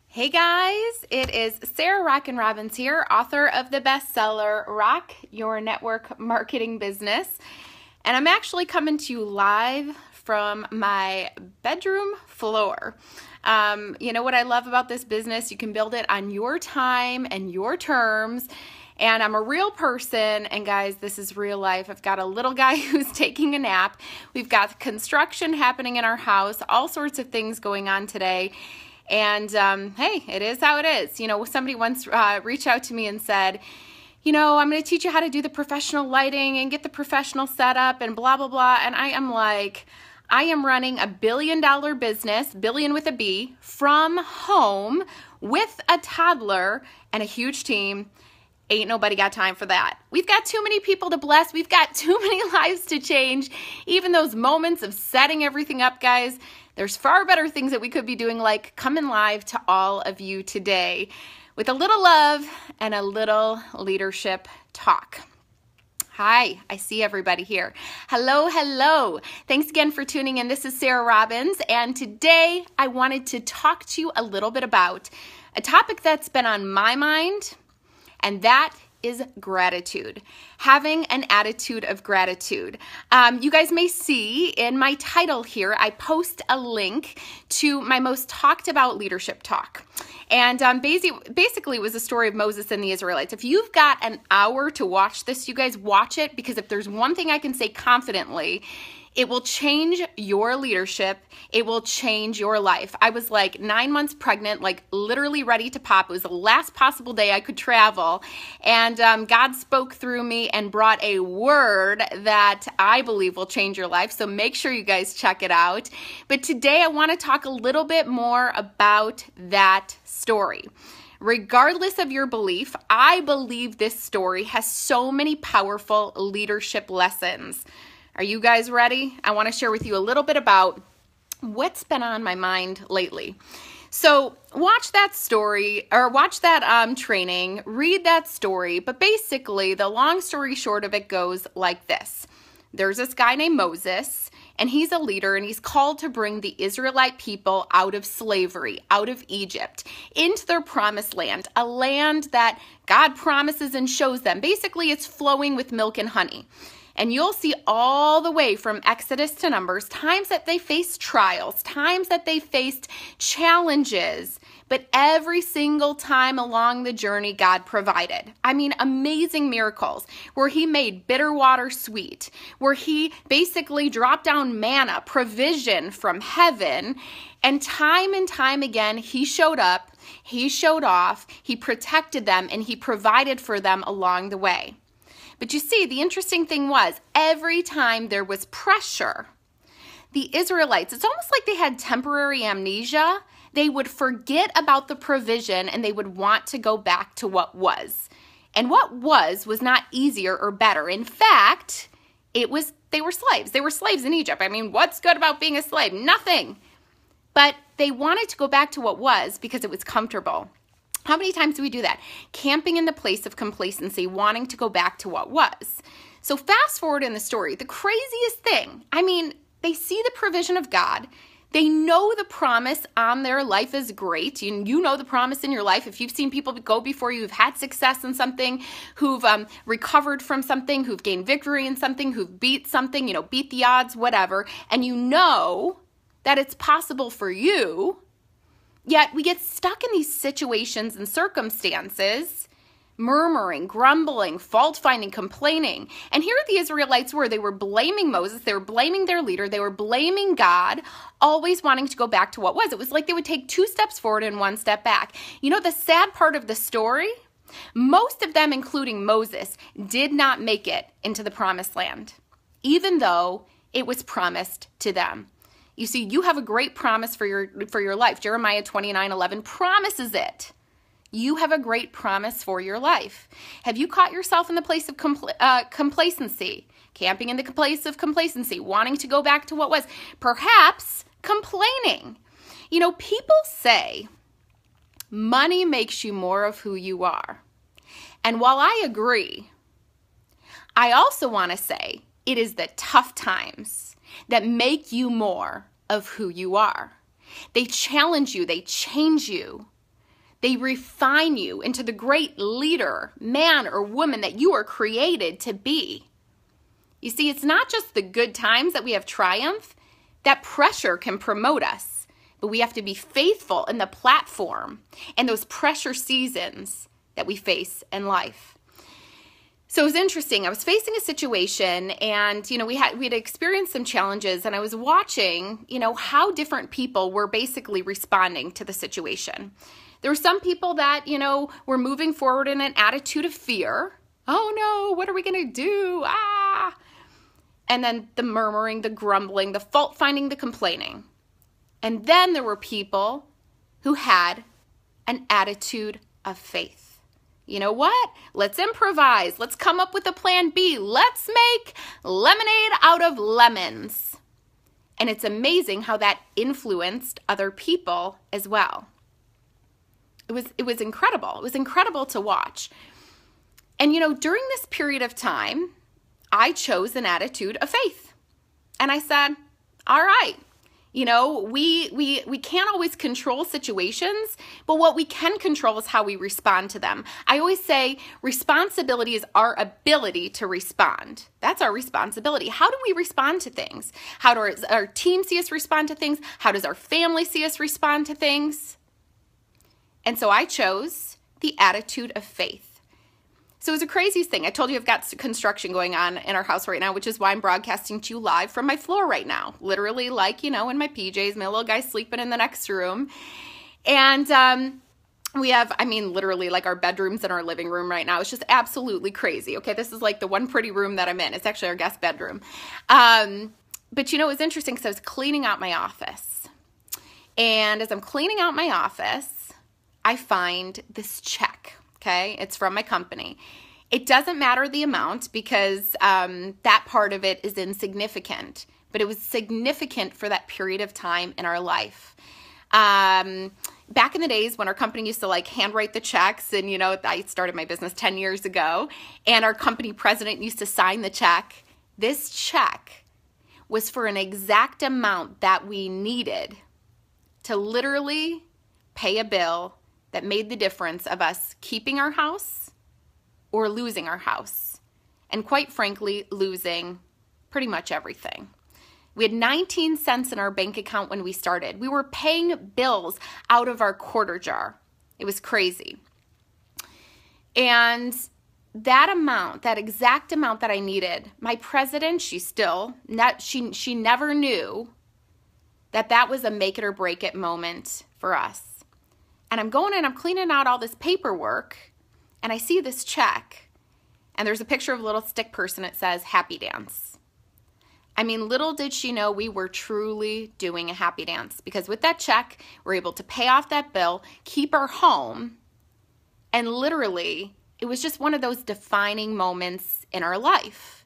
Hey guys, it is Sarah Rockin' Robbins here, author of the bestseller Rock Your Network Marketing Business. And I'm actually coming to you live from my bedroom floor. You know what I love about this business? You can build it on your time and your terms. And I'm a real person, and guys, this is real life. I've got a little guy who's taking a nap. We've got construction happening in our house, all sorts of things going on today. And hey, it is how it is. You know, somebody once reached out to me and said, you know, I'm going to teach you how to do the professional lighting and get the professional setup and blah, blah, blah. And I am like, I am running $1 billion business, billion with a B, from home with a toddler and a huge team. Ain't nobody got time for that. We've got too many people to bless. We've got too many lives to change. Even those moments of setting everything up, guys, there's far better things that we could be doing, like coming live to all of you today with a little love and a little leadership talk. Hi, I see everybody here. Hello, hello. Thanks again for tuning in. This is Sarah Robbins, and today I wanted to talk to you a little bit about a topic that's been on my mind, and that is gratitude. Having an attitude of gratitude. You guys may see in my title here, I post a link to my most talked about leadership talk. And basically it was a story of Moses and the Israelites. If you've got an hour to watch this, you guys watch it, because if there's one thing I can say confidently, it will change your leadership. It will change your life. I was like 9 months pregnant, like literally ready to pop. It was the last possible day I could travel. And God spoke through me and brought a word that I believe will change your life. So make sure you guys check it out. But today I want to talk a little bit more about that story. Regardless of your belief, I believe this story has so many powerful leadership lessons. Are you guys ready? I want to share with you a little bit about what's been on my mind lately. So watch that story, or watch that training, read that story, but basically the long story short of it goes like this. There's this guy named Moses, and he's a leader, and he's called to bring the Israelite people out of slavery, out of Egypt, into their promised land, a land that God promises and shows them. Basically, it's flowing with milk and honey. And you'll see all the way from Exodus to Numbers, times that they faced trials, times that they faced challenges, but every single time along the journey, God provided. I mean, amazing miracles where he made bitter water sweet, where he basically dropped down manna, provision from heaven, and time again, he showed up, he showed off, he protected them, and he provided for them along the way. But you see, the interesting thing was, every time there was pressure, the Israelites, it's almost like they had temporary amnesia. They would forget about the provision and they would want to go back to what was. And what was not easier or better. In fact, they were slaves. They were slaves in Egypt. I mean, what's good about being a slave? Nothing. But they wanted to go back to what was because it was comfortable. How many times do we do that? Camping in the place of complacency, wanting to go back to what was. So fast forward in the story, the craziest thing, I mean, they see the provision of God. They know the promise on their life is great. You know the promise in your life. If you've seen people go before you who've had success in something, who've recovered from something, who've gained victory in something, who've beat something, beat the odds, whatever, and you know that it's possible for you. Yet we get stuck in these situations and circumstances, murmuring, grumbling, fault-finding, complaining. And here the Israelites were. They were blaming Moses. They were blaming their leader. They were blaming God, always wanting to go back to what was. It was like they would take 2 steps forward and 1 step back. You know, the sad part of the story? Most of them, including Moses, did not make it into the promised land, even though it was promised to them. You see, you have a great promise for your life. Jeremiah 29:11 promises it. You have a great promise for your life. Have you caught yourself in the place of complacency, camping in the place of complacency, wanting to go back to what was, perhaps complaining? You know, people say money makes you more of who you are. And while I agree, I also want to say it is the tough times that make you more of who you are. They challenge you, they change you. They refine you into the great leader, man or woman that you are created to be. You see, it's not just the good times that we have triumph. That pressure can promote us, but we have to be faithful in the platform and those pressure seasons that we face in life. So it was interesting. I was facing a situation, and we had experienced some challenges, and I was watching, how different people were basically responding to the situation. There were some people that, were moving forward in an attitude of fear. Oh no, what are we going to do? And then the murmuring, the grumbling, the fault finding, the complaining. And then there were people who had an attitude of faith. You know what? Let's improvise. Let's come up with a plan B. Let's make lemonade out of lemons. And it's amazing how that influenced other people as well. It was incredible. It was incredible to watch. And during this period of time, I chose an attitude of faith. And I said, all right, we can't always control situations, but what we can control is how we respond to them. I always say responsibility is our ability to respond. That's our responsibility. How do we respond to things? How does our team see us respond to things? How does our family see us respond to things? And so I chose the attitude of faith. So it was the craziest thing. I told you I've got construction going on in our house right now, which is why I'm broadcasting to you live from my floor right now. Literally in my PJs, my little guy sleeping in the next room. And we have, literally our bedrooms in our living room right now. It's just absolutely crazy. Okay, this is like the one pretty room that I'm in. It's actually our guest bedroom. But it was interesting because I was cleaning out my office. And as I'm cleaning out my office, I find this check. Okay, it's from my company. It doesn't matter the amount because that part of it is insignificant, but it was significant for that period of time in our life. Back in the days when our company used to handwrite the checks, and I started my business 10 years ago, and our company president used to sign the check. This check was for an exact amount that we needed to literally pay a bill that made the difference of us keeping our house or losing our house. And quite frankly, losing pretty much everything. We had 19 cents in our bank account when we started. We were paying bills out of our quarter jar. It was crazy. And that amount, that exact amount that I needed, my president, she never knew that was a make it or break it moment for us. And I'm going in, I'm cleaning out all this paperwork, and I see this check, and there's a picture of a little stick person. It says, Happy Dance. Little did she know we were truly doing a happy dance, because with that check, we're able to pay off that bill, keep our home, and literally, it was just one of those defining moments in our life.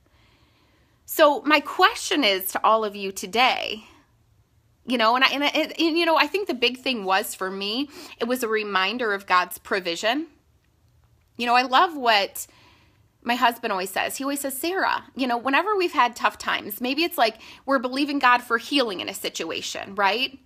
So my question is to all of you today, I think the big thing was for me, it was a reminder of God's provision. I love what my husband always says. He always says, Sarah, whenever we've had tough times, maybe it's like we're believing God for healing in a situation, right?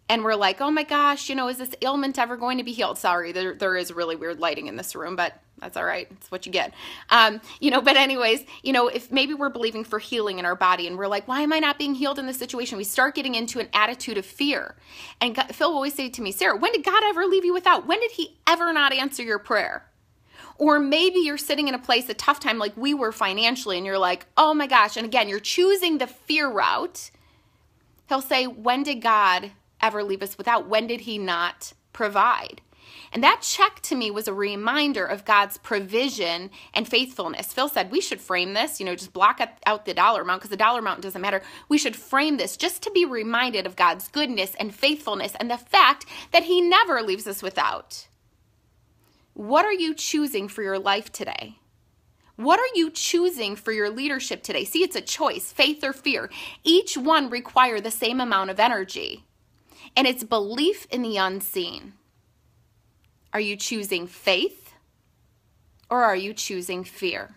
And we're like, oh my gosh, is this ailment ever going to be healed? Sorry, there is really weird lighting in this room, but that's all right. It's what you get. But anyways, if maybe we're believing for healing in our body and we're like, why am I not being healed in this situation? We start getting into an attitude of fear. And Phil will always say to me, Sarah, when did God ever leave you without? When did he ever not answer your prayer? Or maybe you're sitting in a place, a tough time like we were financially, and you're like, oh my gosh. And again, you're choosing the fear route. He'll say, when did God ever leave us without? When did he not provide? And that check to me was a reminder of God's provision and faithfulness. Phil said we should frame this, just block out the dollar amount because the dollar amount doesn't matter. We should frame this just to be reminded of God's goodness and faithfulness and the fact that he never leaves us without. What are you choosing for your life today? What are you choosing for your leadership today? See, it's a choice, faith or fear. Each one require the same amount of energy, and it's belief in the unseen. Are you choosing faith or are you choosing fear?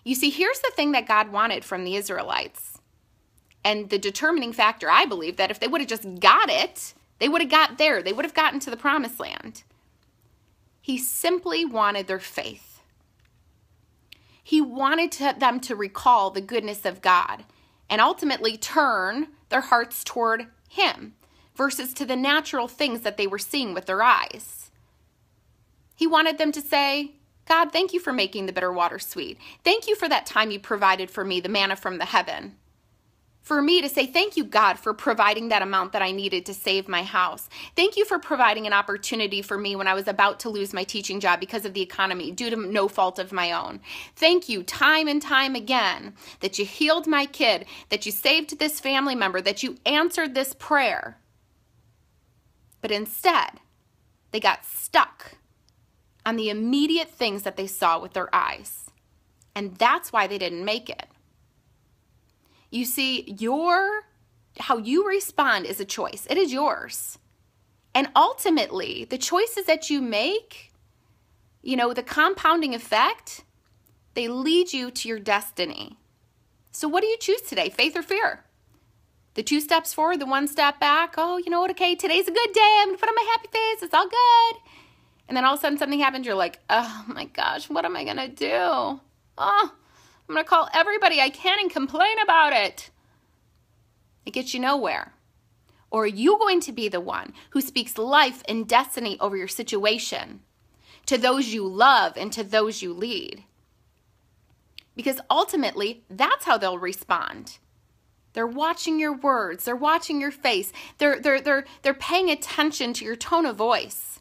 You see, here's the thing that God wanted from the Israelites. And the determining factor, I believe, that if they would have just got it, they would have got there. They would have gotten to the promised land. He simply wanted their faith. He wanted them to recall the goodness of God and ultimately turn their hearts toward him versus to the natural things that they were seeing with their eyes. He wanted them to say, God, thank you for making the bitter water sweet. Thank you for that time you provided for me, the manna from the heaven. For me to say, thank you, God, for providing that amount that I needed to save my house. Thank you for providing an opportunity for me when I was about to lose my teaching job because of the economy due to no fault of my own. Thank you time and time again that you healed my kid, that you saved this family member, that you answered this prayer. But instead, they got stuck on the immediate things that they saw with their eyes. And that's why they didn't make it. You see, how you respond is a choice. It is yours. And ultimately, the choices that you make, the compounding effect, they lead you to your destiny. So what do you choose today, faith or fear? The 2 steps forward, the 1 step back. Oh, you know what? Okay, today's a good day. I'm going to put on my happy face. It's all good. And then all of a sudden something happens. You're like, oh my gosh, what am I going to do? Oh, I'm going to call everybody I can and complain about it. It gets you nowhere. Or are you going to be the one who speaks life and destiny over your situation to those you love and to those you lead? Because ultimately, that's how they'll respond. They're watching your words. They're watching your face. They're paying attention to your tone of voice.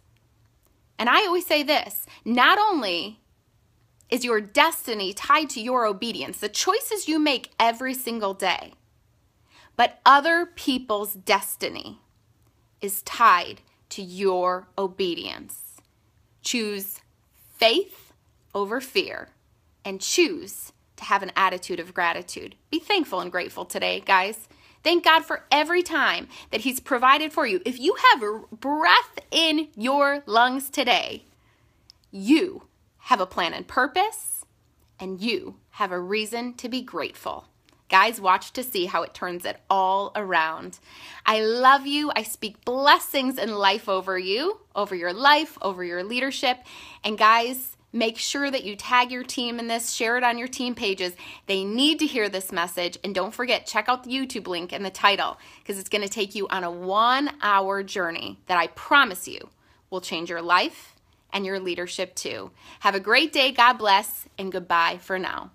And I always say this, not only is your destiny tied to your obedience, the choices you make every single day, but other people's destiny is tied to your obedience. Choose faith over fear and choose to have an attitude of gratitude. Be thankful and grateful today, guys. Thank God for every time that he's provided for you. If you have breath in your lungs today, you have a plan and purpose, and you have a reason to be grateful. Guys, watch to see how it turns it all around. I love you. I speak blessings and life over you, over your life, over your leadership. And guys, make sure that you tag your team in this, share it on your team pages. They need to hear this message. And don't forget, check out the YouTube link in the title because it's going to take you on a 1-hour journey that I promise you will change your life and your leadership too. Have a great day. God bless and goodbye for now.